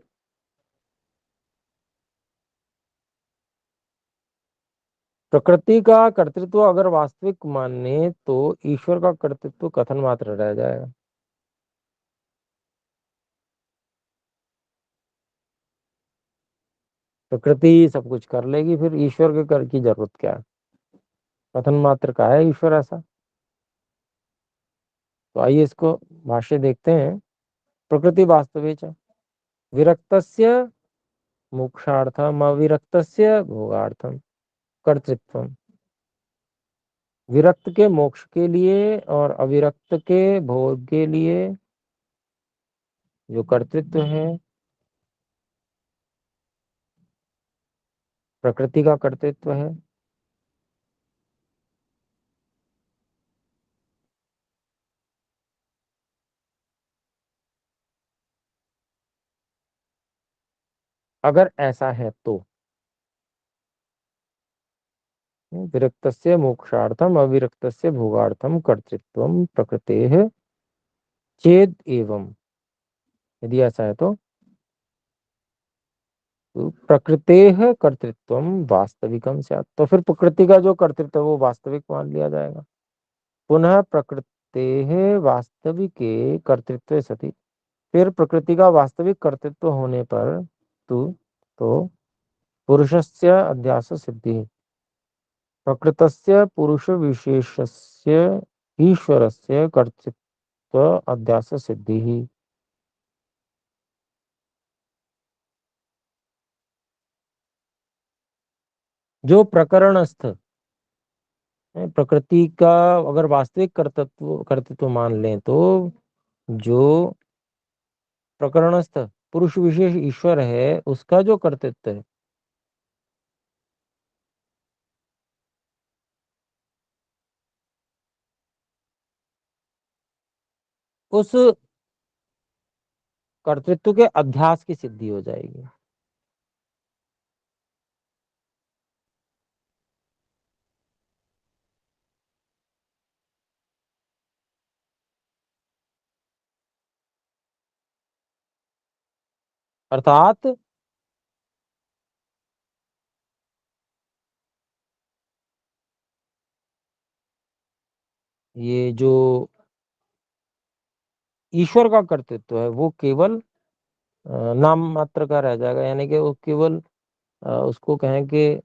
प्रकृति का कर्तृत्व अगर वास्तविक माने तो ईश्वर का कर्तृत्व कथन मात्र रह जाएगा। प्रकृति सब कुछ कर लेगी, फिर ईश्वर के कर की जरूरत क्या है? कथन मात्र का है ईश्वर ऐसा। तो आइए इसको भाष्य देखते हैं। प्रकृति वास्तविक विरक्तस्य मोक्षार्थम अविरक्तस्य भोगार्थम कर्तृत्वम। विरक्त के मोक्ष के लिए और अविरक्त के भोग के लिए जो कर्तृत्व है, प्रकृति का कर्तृत्व है। अगर ऐसा है तो विरक्तस्य मोक्षार्थम अविरक्तस्य भोगार्थम कर्तृत्वम प्रकृतेः चेद एवं। यदि ऐसा है तो प्रकृतेः कर्तृत्वम वास्तविकम स्यात्। तो फिर प्रकृति का जो कर्तृत्व है वो वास्तविक मान लिया जाएगा। पुनः प्रकृतेः वास्तविके कर्तृत्व सति। फिर प्रकृति का वास्तविक कर्तृत्व होने पर तो पुरुषस्य अध्यास सिद्धि, प्रकृतस्य पुरुष विशेषस्य ईश्वरस्य कर्तृत्व अध्यास सिद्धि ही। जो प्रकरणस्थ प्रकृति का अगर वास्तविक कर्तृत्व कर्तृत्व मान लें तो जो प्रकरणस्थ पुरुष विशेष ईश्वर है उसका जो कर्तृत्व है, उस कर्तृत्व के अध्यास की सिद्धि हो जाएगी। अर्थात ये जो ईश्वर का कर्तृत्व है वो केवल नाम मात्र का रह जाएगा, यानी कि वो केवल उसको कहें कि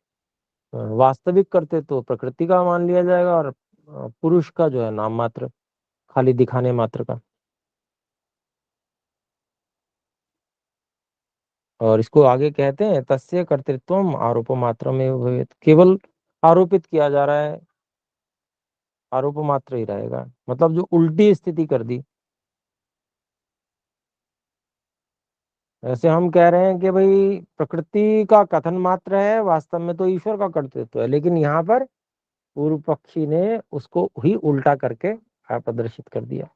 वास्तविक कर्तृत्व प्रकृति का मान लिया जाएगा, और पुरुष का जो है नाम मात्र, खाली दिखाने मात्र का। और इसको आगे कहते हैं तस्य कर्तृत्वम आरोप मात्र में भवेत्, केवल आरोपित किया जा रहा है, आरोप मात्र ही रहेगा, मतलब जो उल्टी स्थिति कर दी। ऐसे हम कह रहे हैं कि भाई प्रकृति का कथन मात्र है, वास्तव में तो ईश्वर का कर्तृत्व है, लेकिन यहाँ पर पूर्व पक्षी ने उसको ही उल्टा करके प्रदर्शित कर दिया,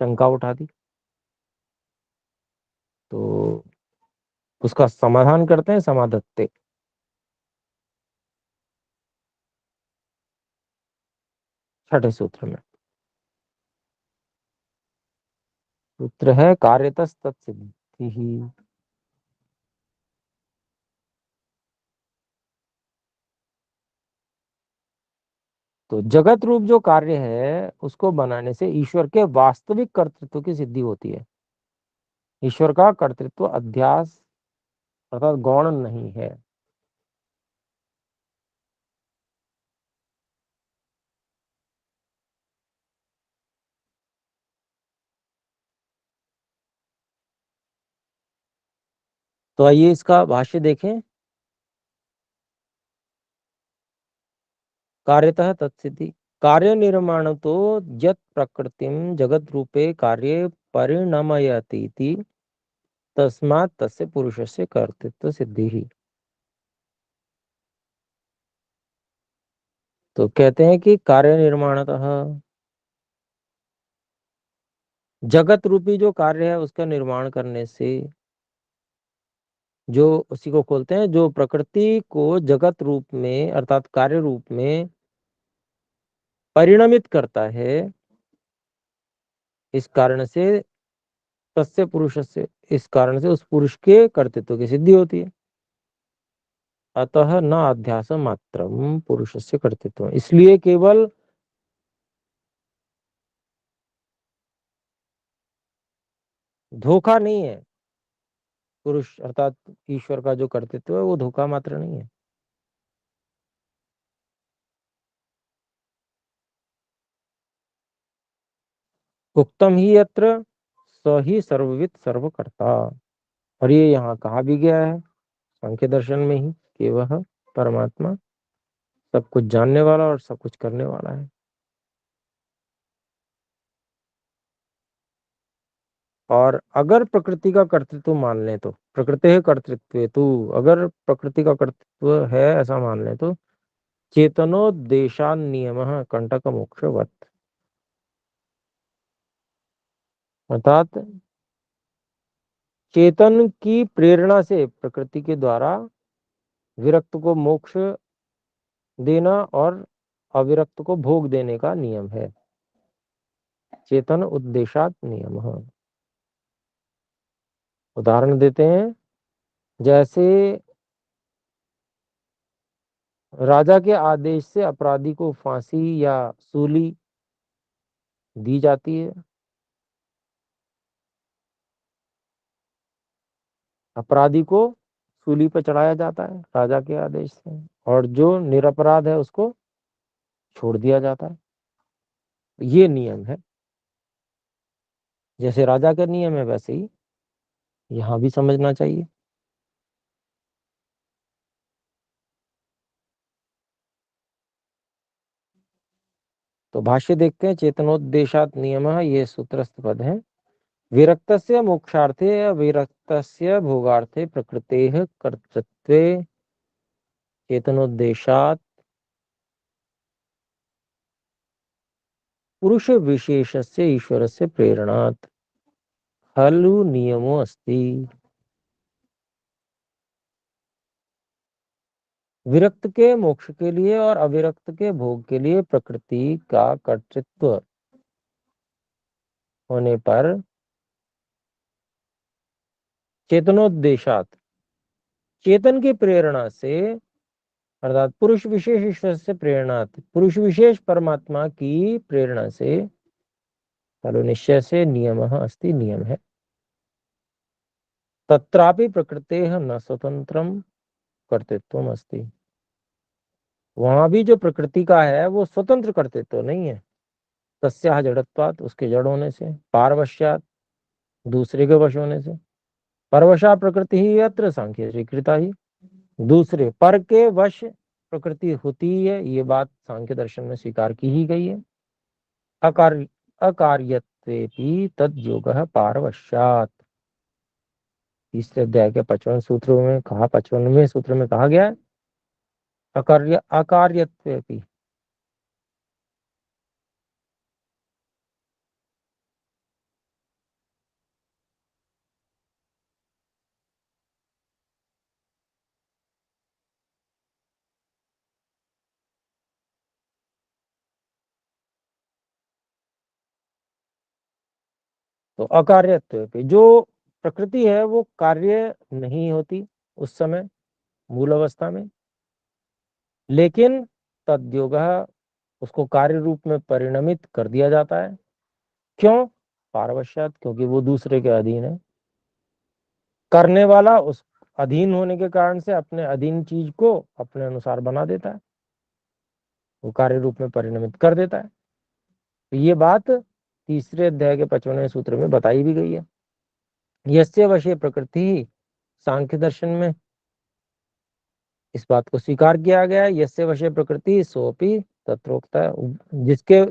शंका उठा दी। तो उसका समाधान करते हैं समाधत्ते। छठे सूत्र में सूत्र है कार्यतस् तत्सिद्धि ही। तो जगत रूप जो कार्य है उसको बनाने से ईश्वर के वास्तविक कर्तृत्व की सिद्धि होती है। ईश्वर का कर्तृत्व अध्यास अर्थात गौण नहीं है। तो आइए इसका भाष्य देखें। कार्यतः तत्सिद्धि कार्य निर्माण तो यत् प्रकृतिम जगत रूपे कार्य परिणमयति तस्मात् तस्य पुरुषस्य कर्तृत्व सिद्धि ही। तो कहते हैं कि कार्य निर्माणतः जगत रूपी जो कार्य है उसका निर्माण करने से, जो उसी को खोलते हैं, जो प्रकृति को जगत रूप में अर्थात कार्य रूप में परिणमित करता है, इस कारण से तस्य पुरुष से, इस कारण से उस पुरुष के कर्तृत्व की सिद्धि होती है। अतः न अध्यास मात्रम पुरुषस्य कर्तृत्व, इसलिए केवल धोखा नहीं है, पुरुष अर्थात ईश्वर का जो कर्तृत्व है वो धोखा मात्र नहीं है। उक्तम ही यत्र स ही सर्वविद सर्वकर्ता, और ये यहाँ कहा भी गया है सांख्य दर्शन में ही कि वह परमात्मा सब कुछ जानने वाला और सब कुछ करने वाला है। और अगर प्रकृति का कर्तृत्व मान लें तो प्रकृति है कर्तृत्व, तो अगर प्रकृति का कर्तृत्व है ऐसा मान लें तो चेतनोद्देशान नियम कंटक मोक्षवत, अर्थात चेतन की प्रेरणा से प्रकृति के द्वारा विरक्त को मोक्ष देना और अविरक्त को भोग देने का नियम है। चेतन उद्देशात नियम। उदाहरण देते हैं, जैसे राजा के आदेश से अपराधी को फांसी या सूली दी जाती है। अपराधी को सूली पर चढ़ाया जाता है राजा के आदेश से, और जो निरपराध है उसको छोड़ दिया जाता है। ये नियम है, जैसे राजा का नियम है वैसे ही यहाँ भी समझना चाहिए। तो भाष्य देखते हैं। चेतनोद्देशात नियम, ये सूत्रस्थ पद है। विरक्तस्य मोक्षार्थे अविरक्तस्य भोगार्थे प्रकृतेः कर्तृत्वे चेतनोद्देशात पुरुष विशेषस्य ईश्वरस्य प्रेरणात् खलु नियमो अस्ति। विरक्त के मोक्ष के लिए और अविरक्त के भोग के लिए प्रकृति का कर्तृत्व होने पर चेतनोद्देशात, चेतन की प्रेरणा से, अर्थात पुरुष विशेष ईश्वर से प्रेरणात, पुरुष विशेष परमात्मा की प्रेरणा से, खलु निश्चय से नियमः अस्ति, नियम है। तत्रापि प्रकृतेः न स्वतंत्रम कर्तृत्वम अस्ति। वहां भी जो प्रकृति का है वो स्वतंत्र कर्तृत्व नहीं है। तस्याः जड़त्वात्, उसके जड़ होने से, पारवश्यात, दूसरे के वश होने से, परवशा प्रकृति ही अत्र सांख्य स्वीकृता ही, दूसरे पर के वश प्रकृति होती है, ये बात सांख्य दर्शन में स्वीकार की ही गई है। अकार्यत्वेपि तद योगः पारवश्यात्, तीसरे अध्याय के 55 सूत्रों में कहा, 55वें सूत्र में कहा गया है अकार्यत्वेपि, तो अकार्यत्वेपि, जो प्रकृति है वो कार्य नहीं होती उस समय मूल अवस्था में, लेकिन तद्योगः, उसको कार्य रूप में परिणमित कर दिया जाता है। क्यों? पारवश्यात, क्योंकि वो दूसरे के अधीन है। करने वाला उस अधीन होने के कारण से अपने अधीन चीज को अपने अनुसार बना देता है, वो कार्य रूप में परिणमित कर देता है। तो ये बात तीसरे अध्याय के 55वें सूत्र में बताई भी गई है। यस्य वशे प्रकृति, सांख्य दर्शन में इस बात को स्वीकार किया गया है। यस्य वशे प्रकृति सोपि तत्रोक्त है, जिसके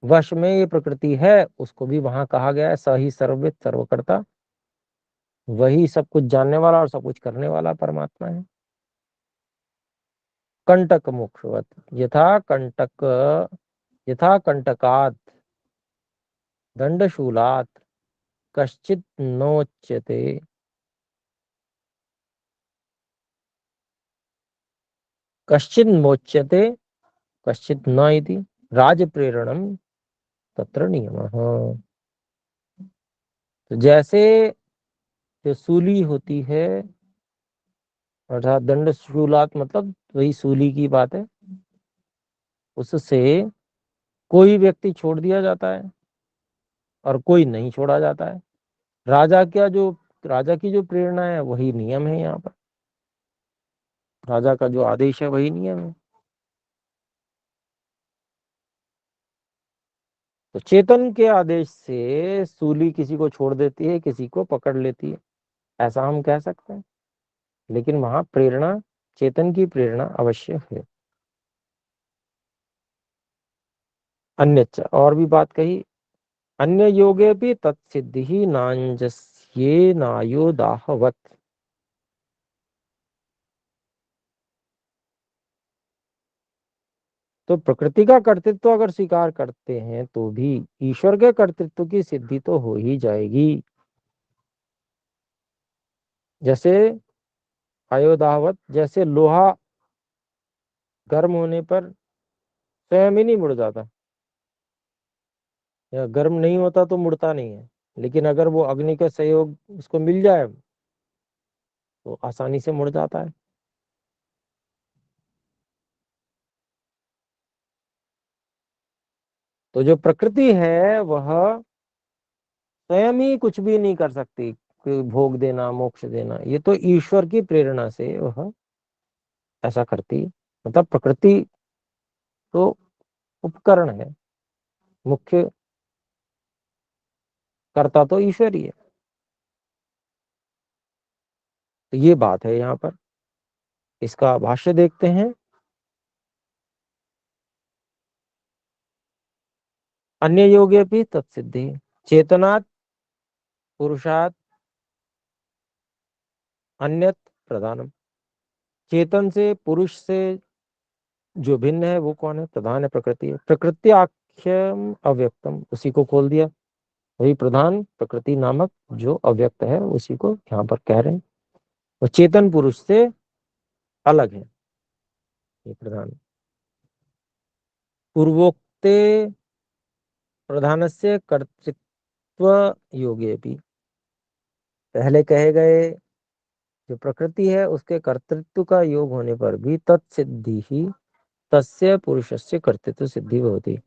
वश में ये प्रकृति है उसको भी वहां कहा गया है स ही सर्वविद सर्वकर्ता, वही सब कुछ जानने वाला और सब कुछ करने वाला परमात्मा है। कंटक मोक्षवत, यथा कंटकात् दंडशूलात् कश्चित् नोच्यते, कश्चित् मोच्यते कश्चित् न इति राजप्रेरणम तत्र नियमः। तो जैसे जो सूली होती है, अर्थात दंडशूलात् मतलब वही सूली की बात है, उससे कोई व्यक्ति छोड़ दिया जाता है और कोई नहीं छोड़ा जाता है। राजा की जो प्रेरणा है वही नियम है। यहाँ पर राजा का जो आदेश है वही नियम है। तो चेतन के आदेश से सूली किसी को छोड़ देती है, किसी को पकड़ लेती है, ऐसा हम कह सकते हैं। लेकिन वहां प्रेरणा, चेतन की प्रेरणा अवश्य है। अन्य और भी बात कही, अन्य योगे भी तत्सिद्धि ही नांजस्ये नायो दाहवत। तो प्रकृति का कर्तृत्व अगर स्वीकार करते हैं तो भी ईश्वर के कर्तृत्व की सिद्धि तो हो ही जाएगी। जैसे अयोदावत, जैसे लोहा गर्म होने पर स्वयं ही नहीं मुड़ जाता, या गर्म नहीं होता तो मुड़ता नहीं है, लेकिन अगर वो अग्नि का सहयोग उसको मिल जाए तो आसानी से मुड़ जाता है। तो जो प्रकृति है वह स्वयं ही कुछ भी नहीं कर सकती, कोई भोग देना मोक्ष देना, ये तो ईश्वर की प्रेरणा से वह ऐसा करती है। मतलब प्रकृति तो उपकरण है, मुख्य कर्ता तो ईश्वर ही है। तो ये बात है यहाँ पर। इसका भाष्य देखते हैं। अन्य योगे भी तत्सिद्धि, चेतनात् पुरुषात् अन्यत प्रधानम, चेतन से पुरुष से जो भिन्न है वो कौन है? प्रधान है, प्रकृति है। प्रकृति वाक्यम अव्यक्तम, उसी को खोल दिया। वही प्रधान प्रकृति नामक जो अव्यक्त है उसी को यहाँ पर कह रहे हैं। वो चेतन पुरुष से अलग है ये प्रधान। पूर्वोक्ते प्रधानस्य कर्तृत्व योगे भी, पहले कहे गए जो प्रकृति है उसके कर्तृत्व का योग होने पर भी तत्सिद्धि ही तस्य पुरुषस्य कर्तृत्व सिद्धि होती।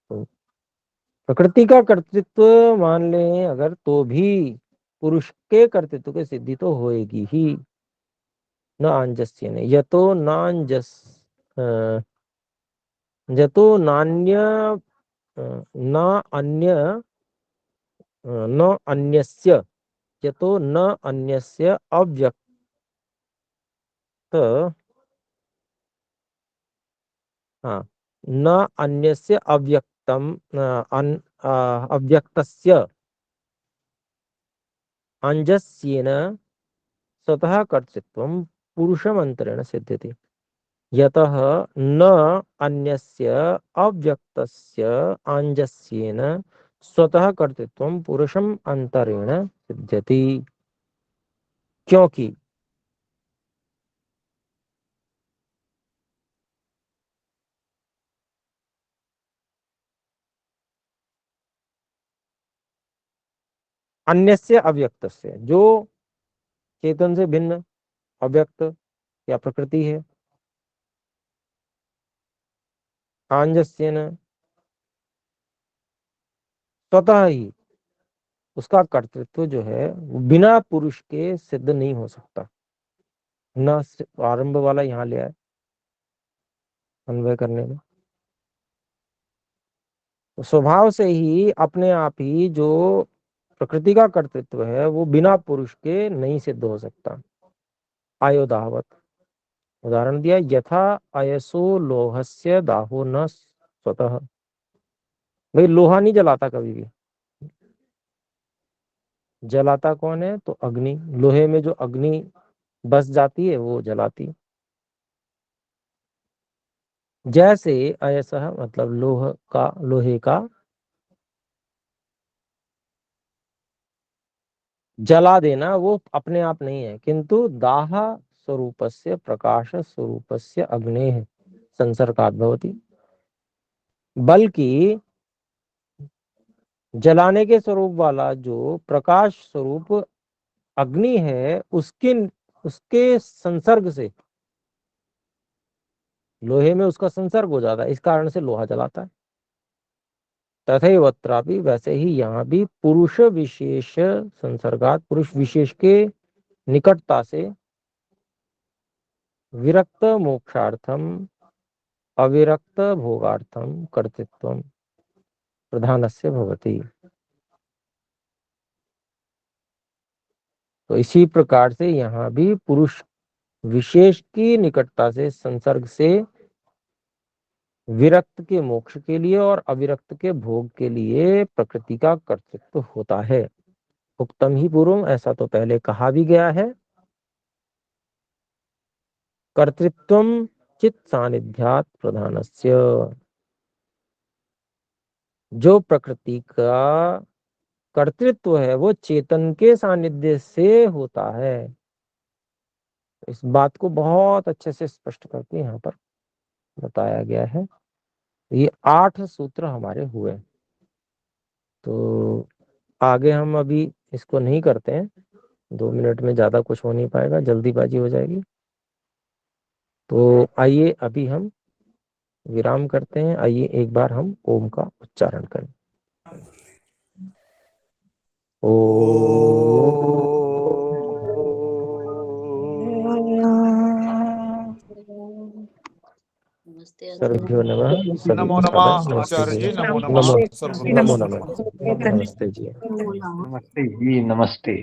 तो प्रकृति का कर्तृत्व मान लें अगर तो भी पुरुष के कर्तृत्व की सिद्धि तो होएगी ही। न आंजस्य ने यतो नांजस यतो नान्य न अन्य न अन्यस्य यतो न अन्यस्य अव्यक्त हाँ न अन्यस्य अव्यक्तम अव्यक्तस्य अंजस्येन स्वतः कर्तृत्वं पुरुषमंतरेण सिद्ध्यति। यतः न अन्यस्य अव्यक्तस्य आंजस्येन स्वतः कर्तृत्वं पुरुषम अंतरेण सिद्ध्यति। क्योंकि अन्यस्य अव्यक्तस्य, जो चेतन से भिन्न अव्यक्त या प्रकृति है, आंजस्येन स्वतः ही उसका कर्तृत्व जो है बिना पुरुष के सिद्ध नहीं हो सकता। न आरंभ वाला यहाँ ले आए अन्वय करने में। तो स्वभाव से ही अपने आप ही जो प्रकृति का कर्तृत्व है वो बिना पुरुष के नहीं सिद्ध हो सकता। आयोदावत उदाहरण दिया, यथा अयसो लोहस्य दाहो न स्वतः। भाई लोहा नहीं जलाता कभी भी, जलाता कौन है तो अग्नि। लोहे में जो अग्नि बस जाती है वो जलाती। जैसे अयसह मतलब लोहे का जला देना वो अपने आप नहीं है, किंतु दाह स्वरूपस्य प्रकाश स्वरूपस्य अग्नेः संसर्गात् भवति। बल्कि जलाने के स्वरूप वाला जो प्रकाश स्वरूप अग्नि है उसके संसर्ग से लोहे में उसका संसर्ग हो जाता है, इस कारण से लोहा जलाता है। तथैवत्रापि, वैसे ही यहाँ भी पुरुष विशेष संसर्गात, पुरुष विशेष के निकटता से विरक्त मोक्षार्थम अविरक्त भोगार्थम कर्तृत्वम प्रधानस्य भवति। तो इसी प्रकार से यहाँ भी पुरुष विशेष की निकटता से संसर्ग से विरक्त के मोक्ष के लिए और अविरक्त के भोग के लिए प्रकृति का कर्तृत्व होता है। उक्तम ही पूर्वम, ऐसा तो पहले कहा भी गया है। कर्तृत्वम चित सानिध्यात प्रधानस्य, जो प्रकृति का कर्तृत्व है वो चेतन के सानिध्य से होता है। इस बात को बहुत अच्छे से स्पष्ट करके यहाँ पर बताया गया है। ये 8 सूत्र हमारे हुए। तो आगे हम अभी इसको नहीं करते हैं, 2 मिनट में ज्यादा कुछ हो नहीं पाएगा, जल्दीबाजी हो जाएगी। तो आइए अभी हम विराम करते हैं। आइए एक बार हम ओम का उच्चारण करें। नमस्ते सर्वभ्यो नमः। सभी नमो को नमः सादर नमस्ते आचार्य जी, जी। नमो नमो नमः सर्वभ्यो नमो नमः। नमः। नमस्ते जी। नमस्ते जी, नमस्ते।